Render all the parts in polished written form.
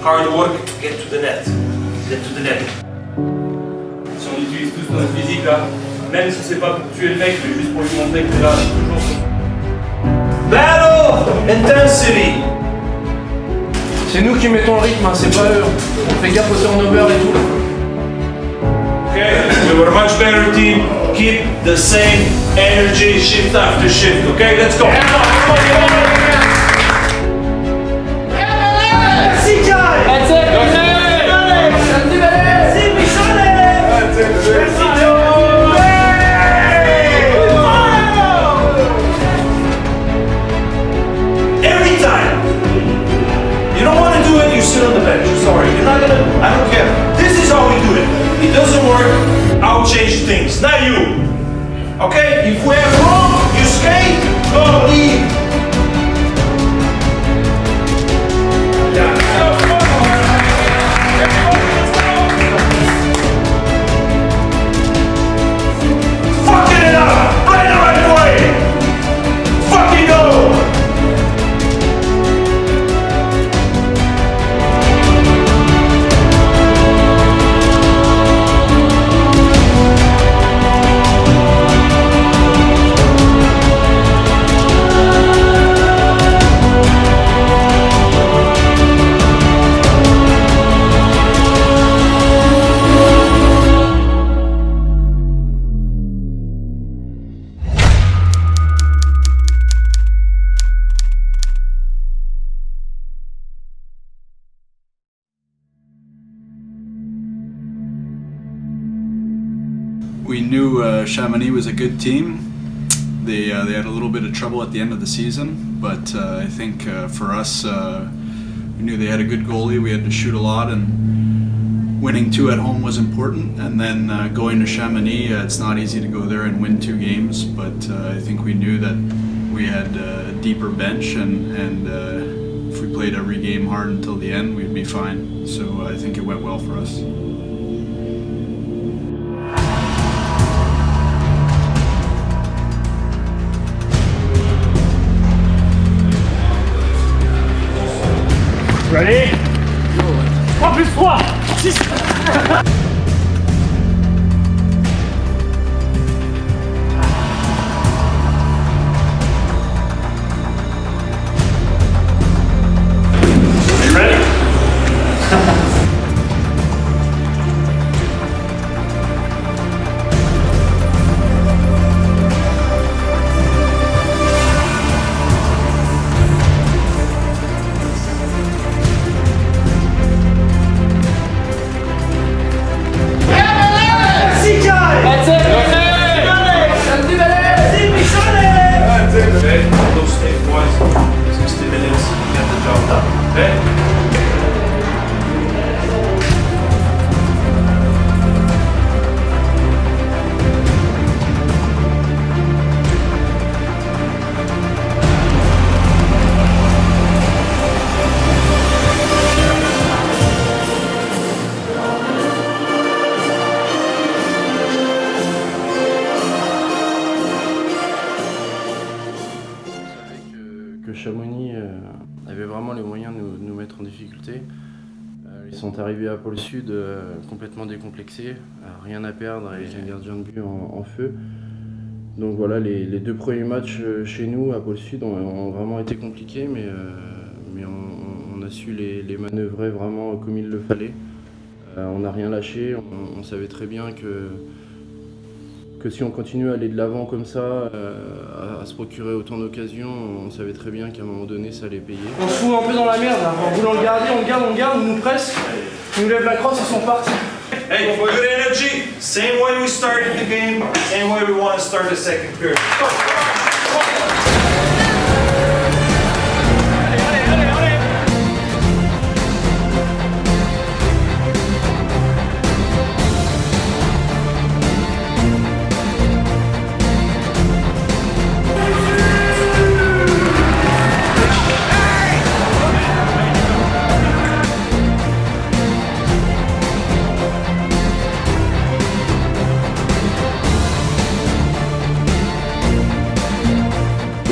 hard work, get to the net. Get to the net. Si on utilise tous notre physique là, même si c'est pas pour tuer le mec, mais juste pour lui montrer que t'es là, toujours. Battle intensity. C'est nous qui mettons le rythme, hein, c'est pas eux. On fait gaffe au turnover et tout. Okay, we were a much better team. Keep the same energy shift after shift. Okay, let's go. Every time. You don't want to do it, you sit on the bench. Sorry, you're not gonna. I don't care. This is how we do it. It doesn't work, I'll change things, not you. Okay? If we have wrong, you skate, go leave. Fucking it up! Right the right way! Fucking go! We knew Chamonix was a good team. They had a little bit of trouble at the end of the season, but I think for us, we knew they had a good goalie. We had to shoot a lot, and winning 2 at home was important. And then going to Chamonix, it's not easy to go there and win 2 games, but I think we knew that we had a deeper bench, and if we played every game hard until the end, we'd be fine. So I think it went well for us. Ready? 3 plus 3, 6. Those stay boys, 60 minutes, get the job done. Okay? Que Chamonix avait vraiment les moyens de nous mettre en difficulté. Ils sont arrivés à Pôle Sud complètement décomplexés, rien à perdre et un gardien de but en feu. Donc voilà, les 2 premiers matchs chez nous à Pôle Sud ont vraiment été compliqués, mais on a su les manœuvrer vraiment comme il le fallait. On n'a rien lâché, on savait très bien que si on continue à aller de l'avant comme ça, à se procurer autant d'occasions, on savait très bien qu'à un moment donné, ça allait payer. On se fout un peu dans la merde, hein. En voulant le garder, on garde, on nous presse, ils nous lèvent la crosse, ils sont partis. Hey, for good energy, same way we started the game, same way we want to start the second period.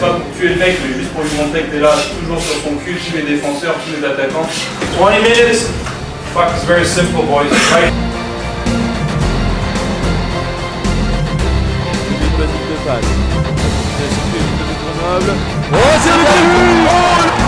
c'est pas pour tuer le mec, mais juste pour lui montrer que t'es là, toujours sur son cul, tous les défenseurs, tous les attaquants. 20 minutes. Fuck, it's very simple, boys. Right? Une petite de passe. C'est situé du côté de Grenoble. Oh, c'est le but!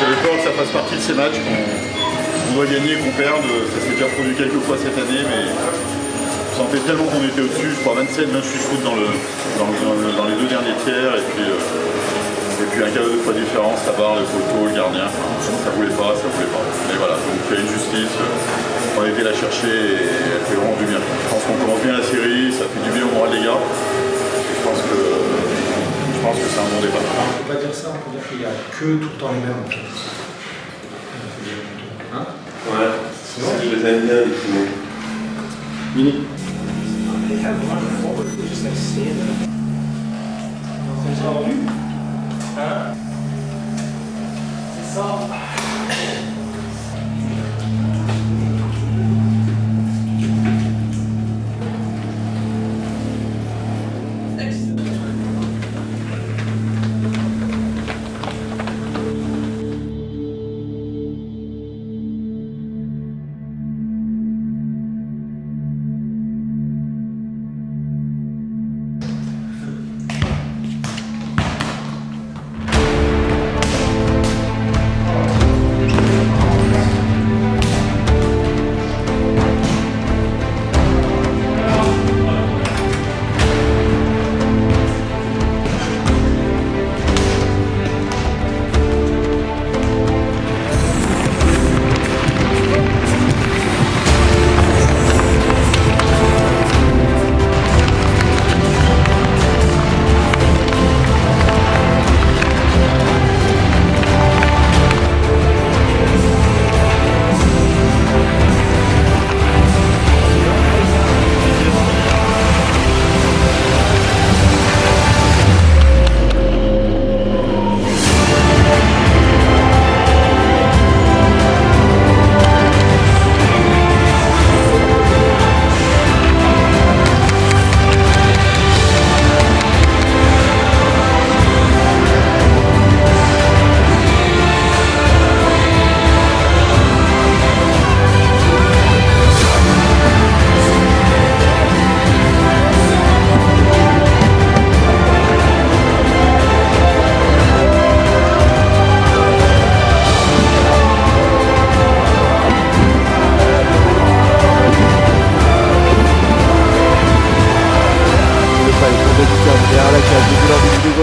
J'avais peur que ça fasse partie de ces matchs qu'on doit gagner, qu'on perde. Ça s'est déjà produit quelques fois cette année, mais je sentais tellement qu'on était au-dessus. Je crois 27-28 foot dans les deux derniers tiers. Et puis un cas de fois différence, la barre, le poteau, le gardien. Ça voulait pas. Mais voilà, donc il y a une justice. On a été la chercher et elle fait vraiment du bien. Je pense qu'on commence bien la série, ça fait du bien au moral des gars. Je pense que c'est un bon débat. On ne peut pas dire ça, on peut dire qu'il n'y a que tout le temps les mêmes en fait. Hein? Ouais, je les aime bien les Timons. Mini. C'est ça.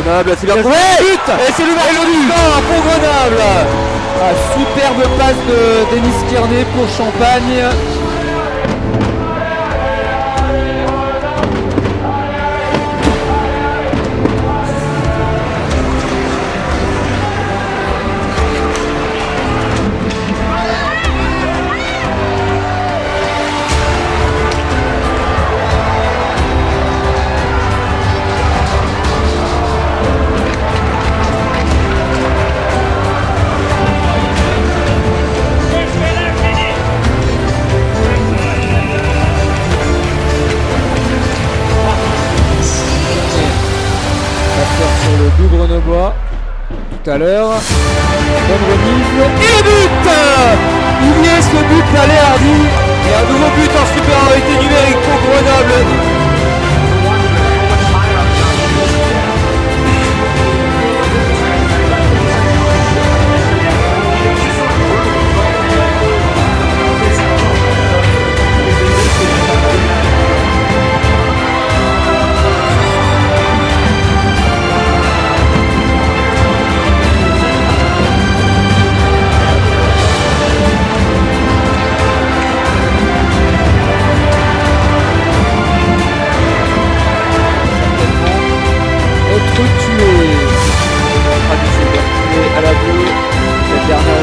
Grenoble, c'est bien trouvé. Et c'est l'ouverture pour Grenoble. Superbe passe de Denis Kearney pour Champagne. Sur le but grenoblois tout à l'heure. Bonne remise et le but.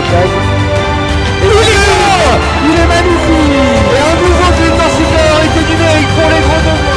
Lopez. Et il est magnifique. Et un nouveau but en supériorité numérique pour les Grenoblois.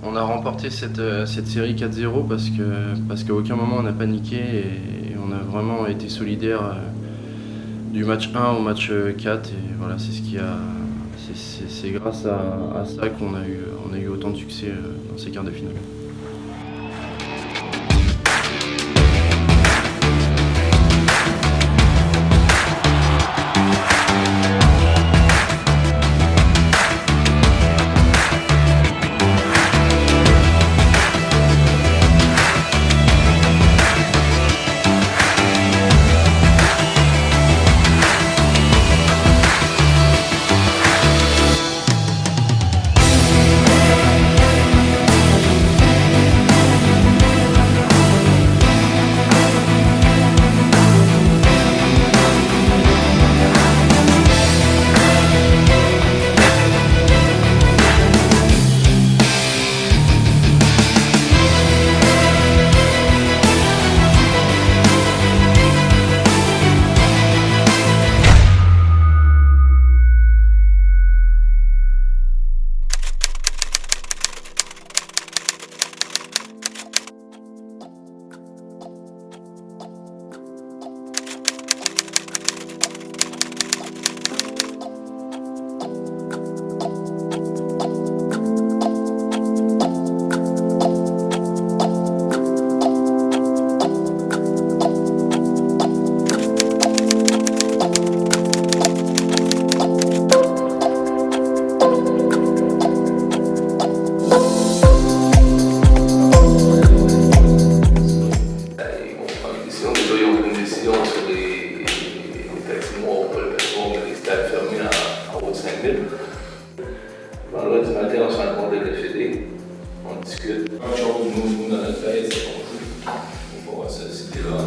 On a remporté cette série 4-0 parce qu'à aucun moment on n'a paniqué et on a vraiment été solidaire du match 1 au match 4 et voilà, c'est grâce à ça qu'on a eu autant de succès dans ces quarts de finale. Vendredi matin, on se rencontre avec le Fédé, on discute. Un chose, nous dans notre tête, c'est qu'on joue. On va voir ça, c'était là.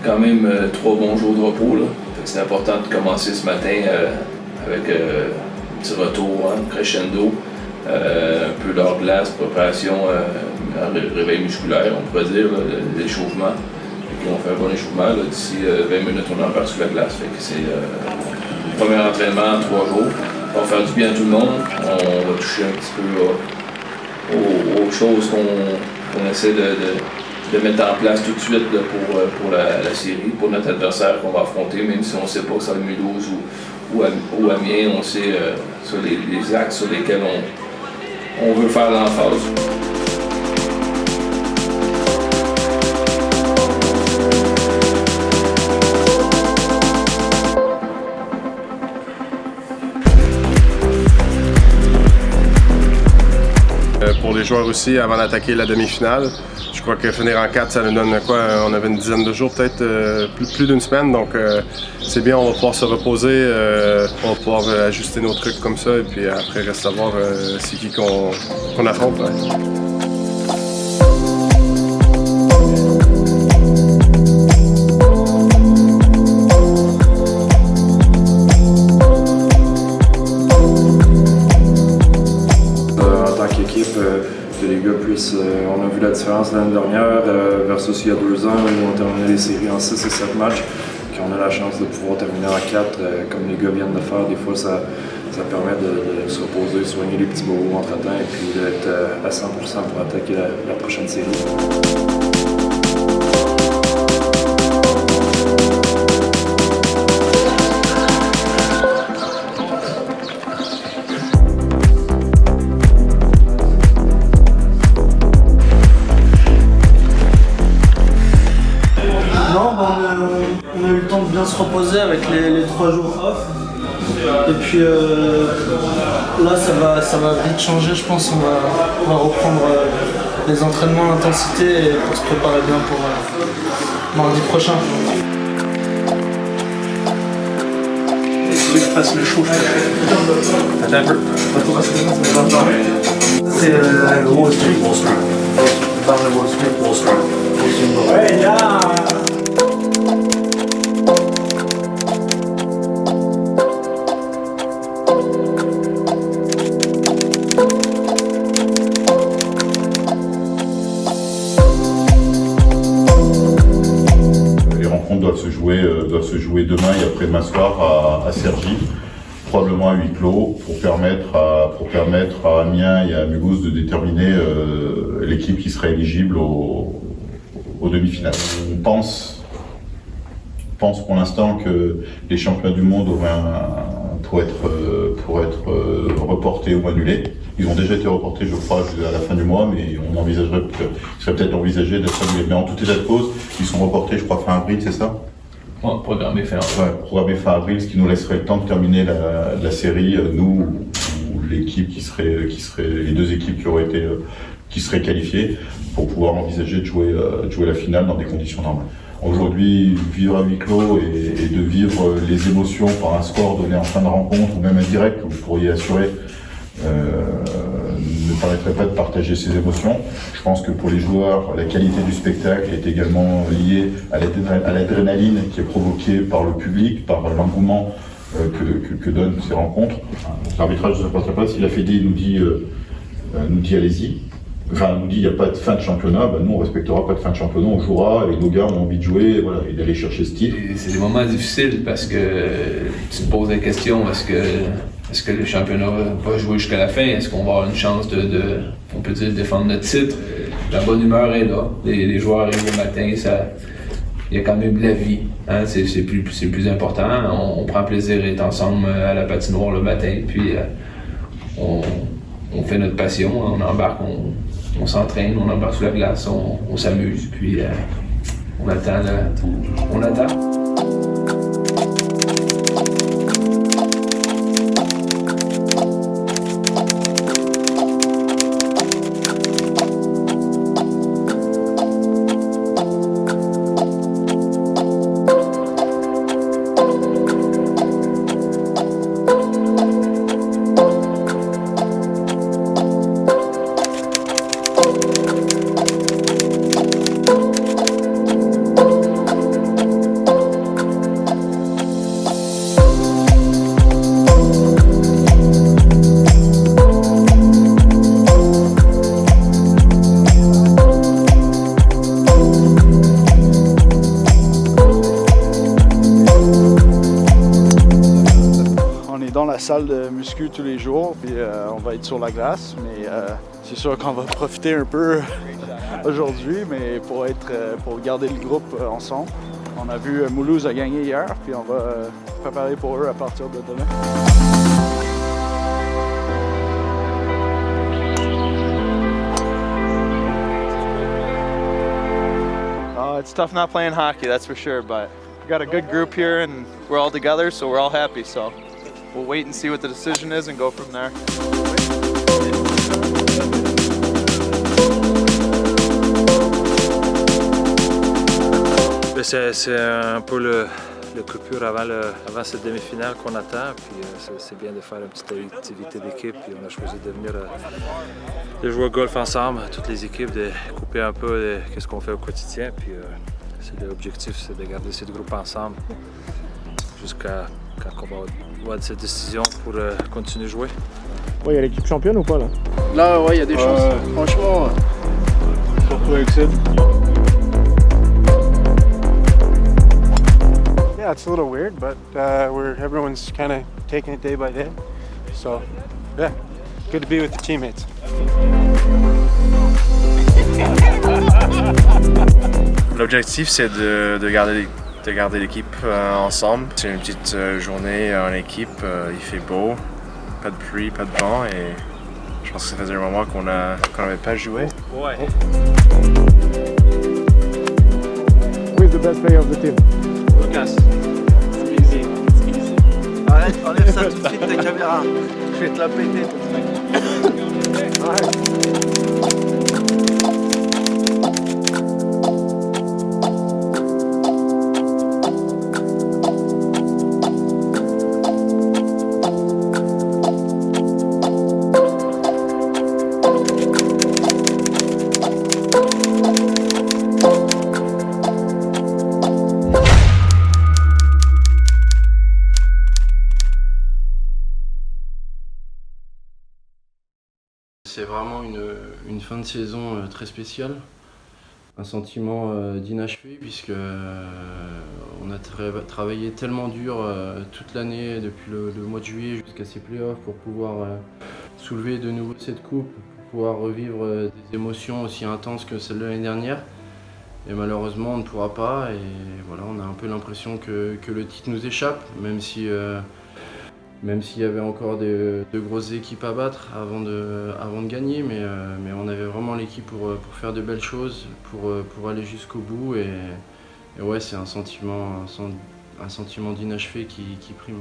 Quand même 3 bons jours de repos. C'est important de commencer ce matin avec un petit retour, crescendo, un peu d'hors glace, préparation réveil musculaire, on pourrait dire, l'échauffement. Et puis on fait un bon échauffement. D'ici 20 minutes, on embarque sur la glace. Fait que c'est le premier entraînement en 3 jours. On va faire du bien à tout le monde. On va toucher un petit peu aux choses qu'on essaie de mettre en place tout de suite là, pour la série, pour notre adversaire qu'on va affronter, même si on ne sait pas que c'est le Mulhouse ou Amiens, on sait sur les axes sur lesquels on veut faire l'emphase. Pour les joueurs aussi, avant d'attaquer la demi-finale, je crois que finir en 4, ça nous donne quoi? On avait une dizaine de jours, peut-être plus d'une semaine, donc c'est bien, on va pouvoir se reposer, on va pouvoir ajuster nos trucs comme ça, et puis après, reste à voir c'est qui qu'on affronte. Ouais. Que les gars puissent. On a vu la différence l'année dernière versus il y a 2 ans où on terminait les séries en 6 et 7 matchs. On a la chance de pouvoir terminer en 4 comme les gars viennent de faire. Des fois, ça permet de se reposer, soigner les petits bobos entre-temps et puis d'être à 100% pour attaquer la prochaine série. On a eu le temps de bien se reposer avec les 3 jours off. Et puis là, ça va vite changer, je pense. On va reprendre les entraînements à l'intensité pour se préparer bien pour mardi prochain. Je passe le chaud. C'est Wall Street. Wall Street. Ouais, là. Doivent se jouer demain et après-demain soir à Cergy, probablement à huis clos, pour permettre à Amiens et à Mulhouse de déterminer l'équipe qui sera éligible aux demi-finales. On pense pour l'instant que les championnats du monde auraient pour être reportés ou annulés. Ils ont déjà été reportés, je crois, à la fin du mois, mais il serait peut-être envisagé d'être annulés. Mais en tout état de cause, ils sont reportés, je crois, fin avril, c'est ça? Programmé fin avril. Ouais, programmé fin avril, ce qui nous laisserait le temps de terminer la série, nous ou l'équipe les 2 équipes qui seraient qualifiées, pour pouvoir envisager de jouer la finale dans des conditions normales. Aujourd'hui, vivre à huis clos et de vivre les émotions par un score donné en fin de rencontre ou même indirect, où vous pourriez assurer ne permettrait pas de partager ces émotions. Je pense que pour les joueurs, la qualité du spectacle est également liée à l'adrénaline qui est provoquée par le public, par l'engouement que donnent ces rencontres. L'arbitrage ne se passerait pas. Si la Fédé nous dit allez-y, enfin nous dit il n'y a pas de fin de championnat, nous on respectera pas de fin de championnat, on jouera et nos gars ont envie de jouer et d'aller chercher ce titre. C'est des moments difficiles parce que tu te poses la question, est-ce que le championnat va jouer jusqu'à la fin? Est-ce qu'on va avoir une chance on peut dire, défendre notre titre? La bonne humeur est là. Les joueurs arrivent le matin, il y a quand même de la vie. Hein? C'est le plus important. On prend plaisir d'être ensemble à la patinoire le matin, puis on fait notre passion, on embarque, on s'entraîne, on embarque sur la glace, on s'amuse, puis on attend. salle de muscu tous les jours, puis on va être sur la glace, mais c'est sûr qu'on va profiter un peu aujourd'hui, mais pour garder le groupe ensemble. On a vu Mulhouse a gagné hier, puis on va préparer pour eux à partir de demain. It's tough not playing hockey, that's for sure, but we got a good group here and we're all together, so we're all happy. So we'll wait and see what the decision is and go from there. C'est un peu le coupure avant cette demi-finale qu'on attend. Puis c'est bien de faire une petite activité d'équipe. Puis on a choisi de venir de jouer au golf ensemble, toutes les équipes, de couper un peu de ce qu'on fait au quotidien. Puis l'objectif, c'est de garder ce groupe ensemble jusqu'à quand on va avoir cette décision pour continuer à jouer. Il y a l'équipe championne ou pas là? Là, ouais, il y a des chances. Franchement, surtout avec Sid. Yeah, it's a little weird, but everyone's kind of taking it day by day. So, yeah, good to be with the teammates. L'objectif, c'est de garder l'équipe ensemble. C'est une petite journée en équipe, il fait beau, pas de pluie, pas de vent, et je pense que ça faisait un moment qu'on n'avait pas joué. Ouais. Who is the best player of the team? Lucas. Easy. Arrête, enlève ça tout de suite ta caméra. Je vais te la péter. C'est vraiment une fin de saison très spéciale, un sentiment d'inachevé puisque on a travaillé tellement dur toute l'année, depuis le mois de juillet jusqu'à ces playoffs, pour pouvoir soulever de nouveau cette coupe, pour pouvoir revivre des émotions aussi intenses que celles de l'année dernière. Et malheureusement on ne pourra pas, et voilà, on a un peu l'impression que le titre nous échappe, même s'il y avait encore de grosses équipes à battre avant de gagner, mais on avait vraiment l'équipe pour faire de belles choses, pour aller jusqu'au bout, et ouais, c'est un sentiment d'inachevé qui prime.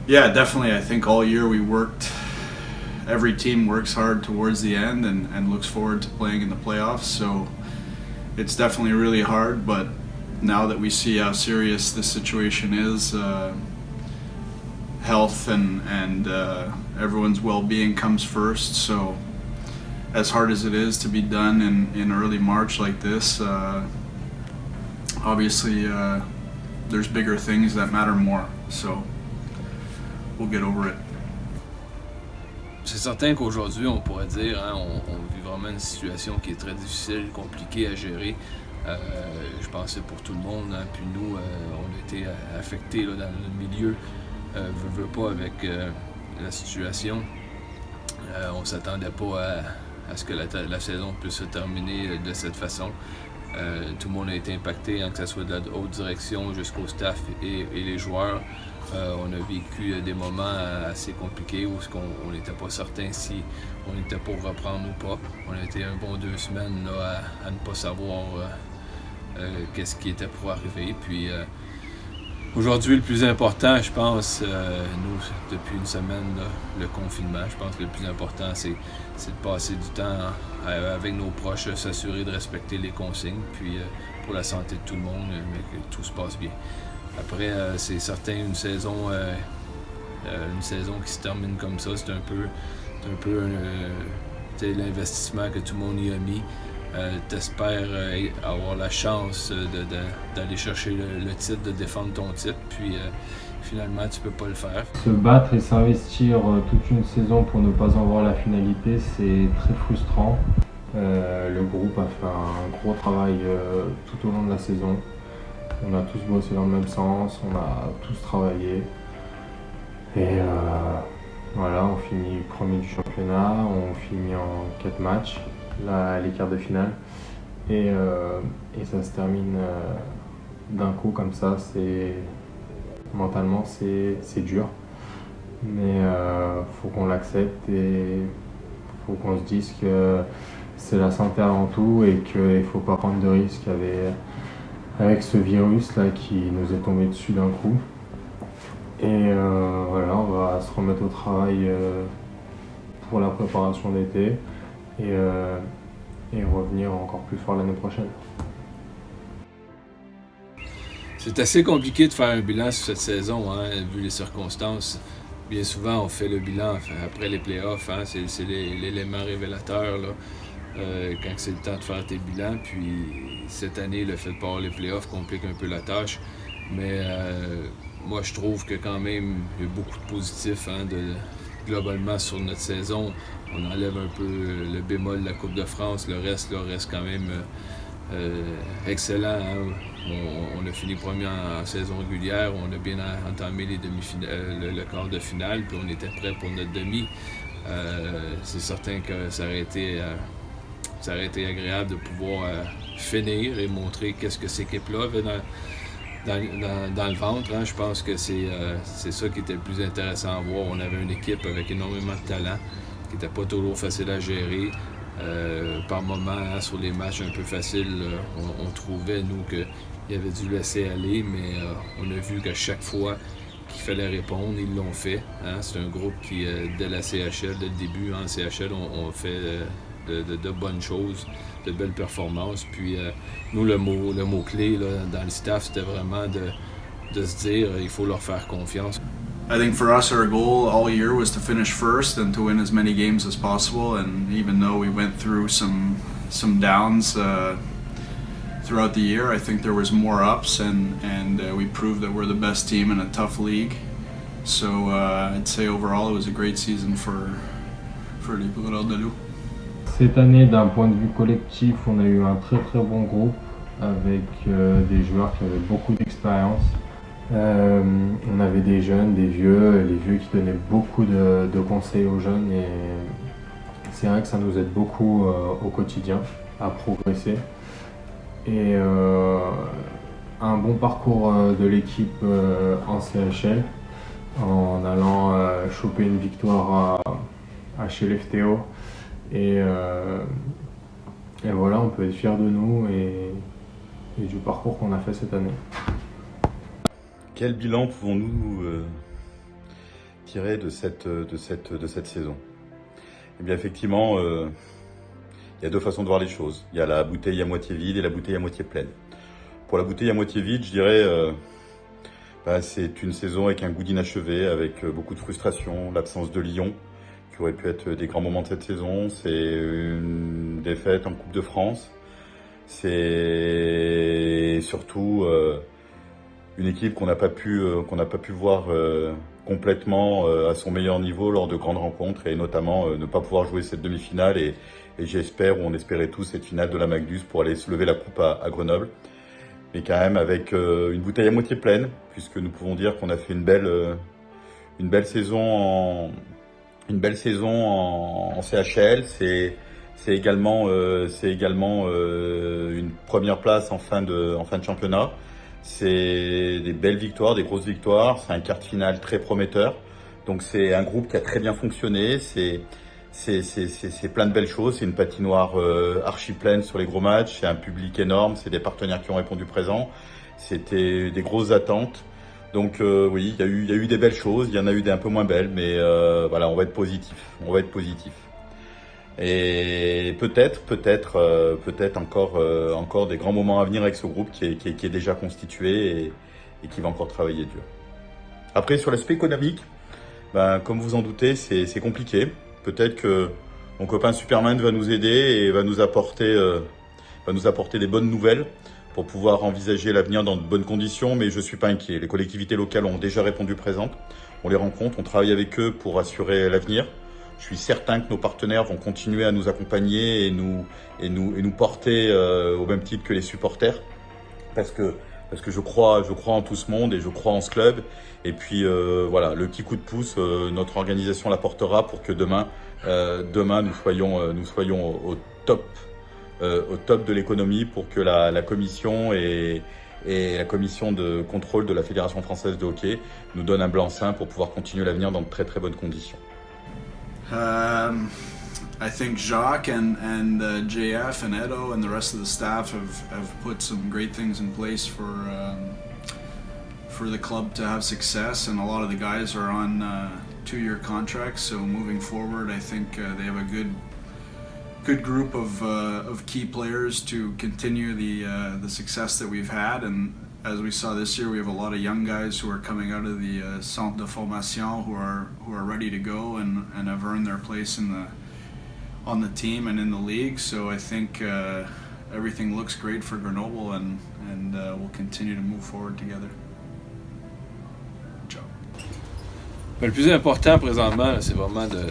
Yeah, definitely. I think all year every team works hard towards the end and looks forward to playing in the playoffs, so it's definitely really hard, but now that we see how serious this situation is, health and everyone's well-being comes first. So as hard as it is to be done in early March like this, obviously there's bigger things that matter more. So we'll get over it. C'est certain qu'aujourd'hui, on pourrait dire, hein, on vit vraiment une situation qui est très difficile, compliquée à gérer. Je pensais pour tout le monde, hein, puis nous, on a été affectés là, dans le milieu, veut pas avec la situation. On s'attendait pas à ce que la saison puisse se terminer de cette façon. Tout le monde a été impacté, hein, que ce soit de la haute direction jusqu'au staff et les joueurs. On a vécu des moments assez compliqués où on n'était pas certain si on était pour reprendre ou pas. On a été un bon 2 semaines là, à ne pas savoir qu'est-ce qui était pour arriver. Puis aujourd'hui, le plus important, je pense, nous, depuis une semaine, là, le confinement, je pense que le plus important, c'est de passer du temps avec nos proches, s'assurer de respecter les consignes, puis pour la santé de tout le monde, mais que tout se passe bien. Après, c'est certain, une saison qui se termine comme ça, c'est un peu l'investissement que tout le monde y a mis. T'espères avoir la chance d'aller chercher le titre, de défendre ton titre, puis finalement tu peux pas le faire. Se battre et s'investir toute une saison pour ne pas en voir la finalité, c'est très frustrant. Le groupe a fait un gros travail tout au long de la saison. On a tous bossé dans le même sens, on a tous travaillé. Et voilà, on finit premier du championnat, on finit en 4 matchs, les quarts de finale. Et ça se termine d'un coup comme ça. Mentalement, c'est dur. Mais faut qu'on l'accepte et faut qu'on se dise que c'est la santé avant tout et qu'il ne faut pas prendre de risques avec ce virus là qui nous est tombé dessus d'un coup. Et voilà, on va se remettre au travail pour la préparation d'été et revenir encore plus fort l'année prochaine. C'est assez compliqué de faire un bilan sur cette saison, hein, vu les circonstances. Bien souvent, on fait le bilan après les playoffs, hein, c'est l'élément révélateur là, quand c'est le temps de faire tes bilans. Puis cette année, le fait de pas avoir les playoffs complique un peu la tâche. Mais moi, je trouve que quand même, il y a beaucoup de positifs hein, globalement sur notre saison. On enlève un peu le bémol de la Coupe de France, le reste quand même excellent. Hein. On a fini premier en saison régulière, on a bien entamé les le quart de finale, puis on était prêt pour notre demi. C'est certain que ça aurait été agréable de pouvoir finir et montrer qu'est-ce que cette équipe-là avait dans le ventre. Hein. Je pense que c'est ça qui était le plus intéressant à voir. On avait une équipe avec énormément de talent, qui n'était pas toujours facile à gérer. Par moments, hein, sur les matchs un peu faciles, on trouvait, nous, qu'il avait dû laisser aller, mais on a vu qu'à chaque fois qu'il fallait répondre, ils l'ont fait. Hein. C'est un groupe qui, dès la CHL, dès le début, en CHL, on fait de bonnes choses, de belles performances. Puis nous, le mot-clé là, dans le staff, c'était vraiment de se dire il faut leur faire confiance. I think for us, our goal all year was to finish first and to win as many games as possible. And even though we went through some downs throughout the year, I think there was more ups, and we proved that we're the best team in a tough league. So I'd say overall, it was a great season for les Brûleurs de Loup. Cette année, d'un point de vue collectif, on a eu un très très bon groupe avec des joueurs qui avaient beaucoup d'expérience. On avait des jeunes, des vieux, les vieux qui donnaient beaucoup de conseils aux jeunes et c'est vrai que ça nous aide beaucoup au quotidien à progresser. Et un bon parcours de l'équipe en CHL en allant choper une victoire à chez l'FTO et voilà, on peut être fiers de nous et du parcours qu'on a fait cette année. Quel bilan pouvons-nous tirer de cette saison? Eh bien effectivement, il y a deux façons de voir les choses. Il y a la bouteille à moitié vide et la bouteille à moitié pleine. Pour la bouteille à moitié vide, je dirais, c'est une saison avec un goût d'inachevé, avec beaucoup de frustration, l'absence de Lyon, qui aurait pu être des grands moments de cette saison. C'est une défaite en Coupe de France. C'est surtout une équipe qu'on n'a pas pu voir complètement à son meilleur niveau lors de grandes rencontres et notamment ne pas pouvoir jouer cette demi-finale et j'espère, ou on espérait tous, cette finale de la Magnus pour aller se lever la coupe à Grenoble. Mais quand même avec une bouteille à moitié pleine, puisque nous pouvons dire qu'on a fait une belle saison en CHL. C'est également une première place en fin de championnat. C'est des belles victoires, des grosses victoires. C'est un quart de finale très prometteur. Donc c'est un groupe qui a très bien fonctionné. C'est plein de belles choses. C'est une patinoire archi pleine sur les gros matchs. C'est un public énorme. C'est des partenaires qui ont répondu présent. C'était des grosses attentes. Donc oui, il y a eu des belles choses. Il y en a eu des un peu moins belles, mais voilà, on va être positif. Et peut-être encore des grands moments à venir avec ce groupe qui est déjà constitué et qui va encore travailler dur. Après, sur l'aspect économique, comme vous en doutez, c'est compliqué. Peut-être que mon copain Superman va nous aider et va nous apporter des bonnes nouvelles pour pouvoir envisager l'avenir dans de bonnes conditions, mais je suis pas inquiet. Les collectivités locales ont déjà répondu présentes. On les rencontre, on travaille avec eux pour assurer l'avenir. Je suis certain que nos partenaires vont continuer à nous accompagner et nous porter au même titre que les supporters, parce que parce que je crois en tout ce monde et je crois en ce club. Et puis voilà, le petit coup de pouce, notre organisation l'apportera pour que demain nous soyons au top de l'économie, pour que la commission et la commission de contrôle de la Fédération française de hockey nous donne un blanc-seing pour pouvoir continuer l'avenir dans de très très bonnes conditions. I think Jacques and JF and Edo and the rest of the staff have put some great things in place for the club to have success, and a lot of the guys are on 2-year contracts. So moving forward, I think they have a good group of key players to continue the success that we've had. And as we saw this year, we have a lot of young guys who are coming out of the Centre de Formation who are ready to go and have earned their place on the team and in the league. So I think everything looks great for Grenoble, and we'll continue to move forward together. Ciao. Le plus important présentement, c'est vraiment de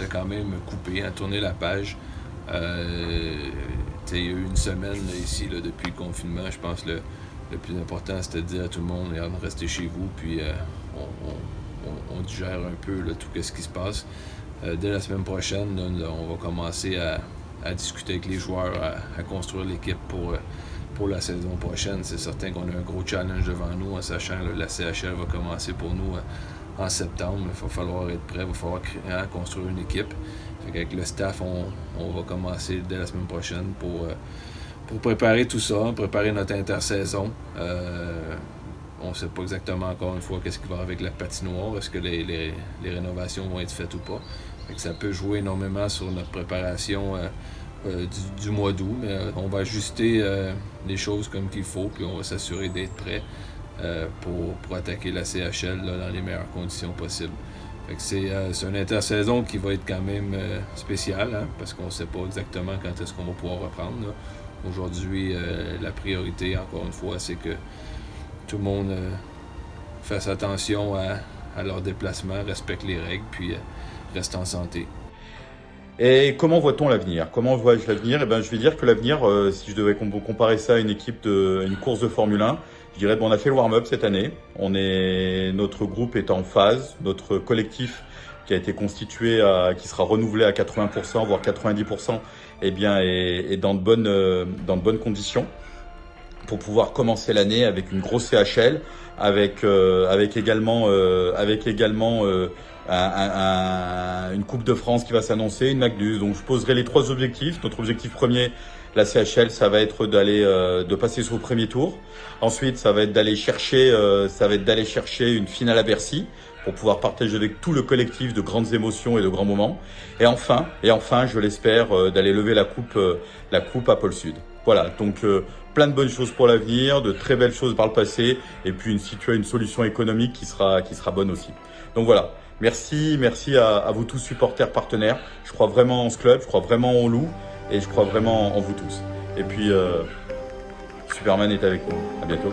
quand même couper, tourner la page. Il y a eu une semaine là, ici là, depuis le confinement. Je pense que le plus important, c'était de dire à tout le monde, restez chez vous, puis on digère un peu là, tout ce qui se passe. Dès la semaine prochaine, là, on va commencer à discuter avec les joueurs, à construire l'équipe pour la saison prochaine. C'est certain qu'on a un gros challenge devant nous, en sachant que la CHL va commencer pour nous en septembre. Il va falloir être prêt, il va falloir construire une équipe. Avec le staff, on va commencer dès la semaine prochaine pour préparer tout ça, préparer notre intersaison. On ne sait pas exactement encore une fois qu'est-ce qui va avec la patinoire, est-ce que les rénovations vont être faites ou pas. Ça peut jouer énormément sur notre préparation du mois d'août, mais on va ajuster les choses comme qu'il faut, puis on va s'assurer d'être prêt pour attaquer la CHL là, dans les meilleures conditions possibles. C'est une intersaison qui va être quand même spéciale, hein, parce qu'on ne sait pas exactement quand est-ce qu'on va pouvoir reprendre. Là. Aujourd'hui, la priorité, encore une fois, c'est que tout le monde fasse attention à leur déplacement, respecte les règles, puis reste en santé. Et comment voit-on l'avenir? Comment vois-je l'avenir? Eh ben, je vais dire que l'avenir, si je devais comparer ça à une course de Formule 1, je dirais qu'on a fait le warm-up cette année. Notre groupe est en phase, notre collectif qui a été constitué, qui sera renouvelé à 80%, voire 90%, eh bien, est dans de bonnes conditions pour pouvoir commencer l'année avec une grosse CHL, avec également une Coupe de France qui va s'annoncer, une Magnus. Donc je poserai les 3 objectifs. Notre objectif premier, la CHL, ça va être de passer sur le premier tour. Ensuite, ça va être d'aller chercher une finale à Bercy pour pouvoir partager avec tout le collectif de grandes émotions et de grands moments. Et enfin, je l'espère, d'aller lever la coupe à Pôle Sud. Voilà, donc plein de bonnes choses pour l'avenir, de très belles choses par le passé, et puis une solution économique qui sera bonne aussi. Donc voilà, merci à vous tous supporters, partenaires. Je crois vraiment en ce club, je crois vraiment en Lou, et je crois vraiment en vous tous. Et puis, Superman est avec nous. À bientôt.